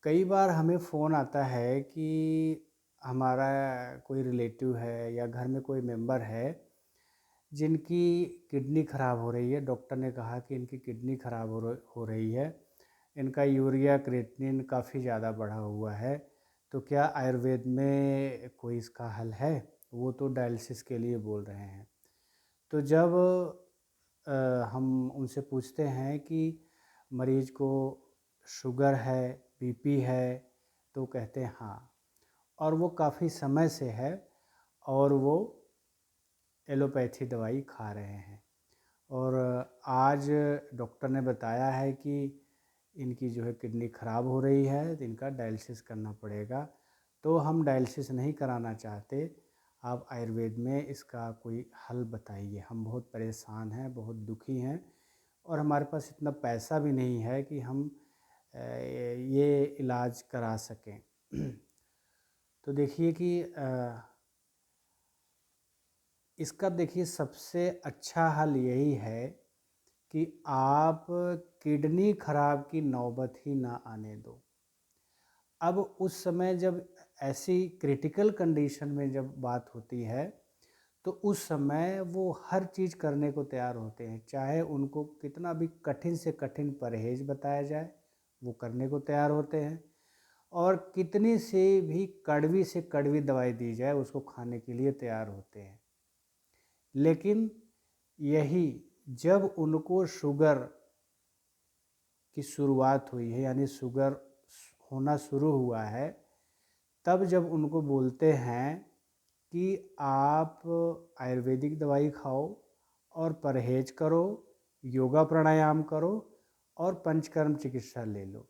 कई बार हमें फ़ोन आता है कि हमारा कोई रिलेटिव है या घर में कोई मेंबर है जिनकी किडनी ख़राब हो रही है। डॉक्टर ने कहा कि इनकी किडनी ख़राब हो रही है। इनका यूरिया क्रिएटिनिन काफ़ी ज़्यादा बढ़ा हुआ है। तो क्या आयुर्वेद में कोई इसका हल है? वो तो डायलिसिस के लिए बोल रहे हैं। तो जब हम उनसे पूछते हैं कि मरीज़ को शुगर है, बीपी है, तो कहते हैं हाँ। और वो काफ़ी समय से है और वो एलोपैथी दवाई खा रहे हैं। और आज डॉक्टर ने बताया है कि इनकी जो है किडनी ख़राब हो रही है, तो इनका डायलिसिस करना पड़ेगा। तो हम डायलिसिस नहीं कराना चाहते, आप आयुर्वेद में इसका कोई हल बताइए। हम बहुत परेशान हैं, बहुत दुखी हैं और हमारे पास इतना पैसा भी नहीं है कि हम ये इलाज करा सकें। तो देखिए कि इसका देखिए सबसे अच्छा हल यही है कि आप किडनी ख़राब की नौबत ही ना आने दो। अब उस समय जब ऐसी क्रिटिकल कंडीशन में जब बात होती है, तो उस समय वो हर चीज़ करने को तैयार होते हैं। चाहे उनको कितना भी कठिन से कठिन परहेज़ बताया जाए, वो करने को तैयार होते हैं। और कितनी से कड़वी दवाई दी जाए, उसको खाने के लिए तैयार होते हैं। लेकिन यही जब उनको शुगर की शुरुआत हुई है, यानी शुगर होना शुरू हुआ है, तब जब उनको बोलते हैं कि आप आयुर्वेदिक दवाई खाओ और परहेज करो, योगा प्राणायाम करो और पंचकर्म चिकित्सा ले लो।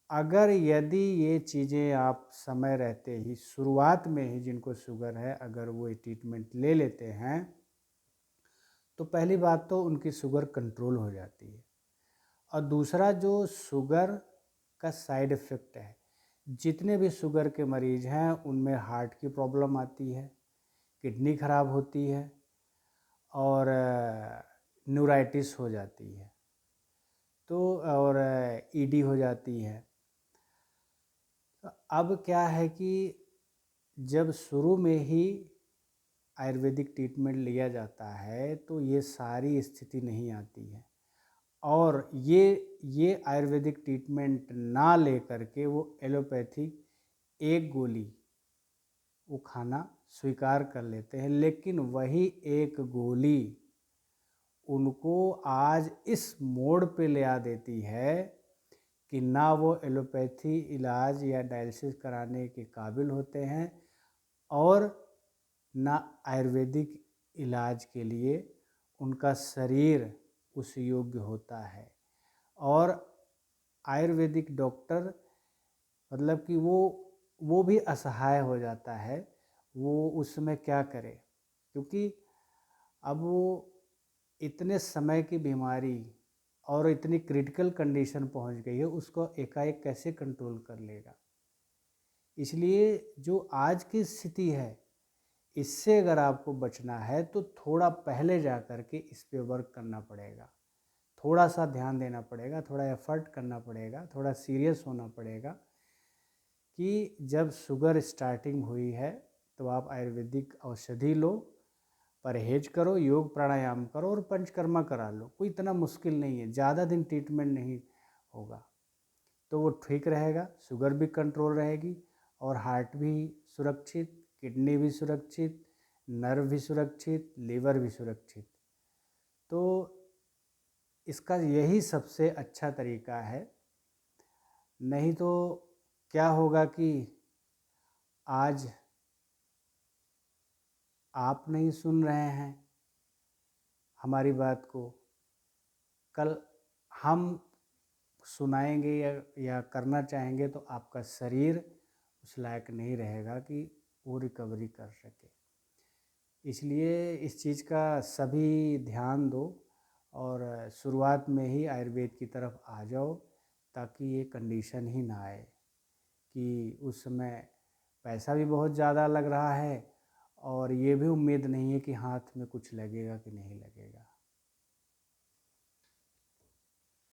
अगर यदि ये चीज़ें आप समय रहते ही शुरुआत में ही जिनको शुगर है, अगर वो ट्रीटमेंट ले लेते हैं, तो पहली बात तो उनकी शुगर कंट्रोल हो जाती है। और दूसरा जो शुगर का साइड इफ़ेक्ट है, जितने भी शुगर के मरीज़ हैं उनमें हार्ट की प्रॉब्लम आती है, किडनी ख़राब होती है और न्यूराइटिस हो जाती है, तो और ईडी हो जाती है। तो अब क्या है कि जब शुरू में ही आयुर्वेदिक ट्रीटमेंट लिया जाता है तो ये सारी स्थिति नहीं आती है। और ये आयुर्वेदिक ट्रीटमेंट ना ले करके वो एलोपैथिक एक गोली वो खाना स्वीकार कर लेते हैं। लेकिन वही एक गोली उनको आज इस मोड़ पे ले आ देती है कि ना वो एलोपैथी इलाज या डायलिसिस कराने के काबिल होते हैं और ना आयुर्वेदिक इलाज के लिए उनका शरीर उस योग्य होता है। और आयुर्वेदिक डॉक्टर मतलब कि वो भी असहाय हो जाता है, वो उस समय क्या करे, क्योंकि अब वो इतने समय की बीमारी और इतनी क्रिटिकल कंडीशन पहुंच गई है, उसको एकाएक कैसे कंट्रोल कर लेगा। इसलिए जो आज की स्थिति है, इससे अगर आपको बचना है तो थोड़ा पहले जा कर के इस पे वर्क करना पड़ेगा, थोड़ा सा ध्यान देना पड़ेगा, थोड़ा एफर्ट करना पड़ेगा, थोड़ा सीरियस होना पड़ेगा कि जब शुगर स्टार्टिंग हुई है तो आप आयुर्वेदिक औषधि लो, परहेज करो, योग प्राणायाम करो और पंचकर्मा करा लो। कोई इतना मुश्किल नहीं है, ज़्यादा दिन ट्रीटमेंट नहीं होगा, तो वो ठीक रहेगा, शुगर भी कंट्रोल रहेगी और हार्ट भी सुरक्षित, किडनी भी सुरक्षित, नर्व भी सुरक्षित, लीवर भी सुरक्षित। तो इसका यही सबसे अच्छा तरीका है। नहीं तो क्या होगा कि आज आप नहीं सुन रहे हैं हमारी बात को, कल हम सुनाएंगे या करना चाहेंगे तो आपका शरीर उस लायक नहीं रहेगा कि वो रिकवरी कर सके। इसलिए इस चीज़ का सभी ध्यान दो और शुरुआत में ही आयुर्वेद की तरफ आ जाओ, ताकि ये कंडीशन ही ना आए कि उस समय पैसा भी बहुत ज़्यादा लग रहा है और ये भी उम्मीद नहीं है कि हाथ में कुछ लगेगा कि नहीं लगेगा।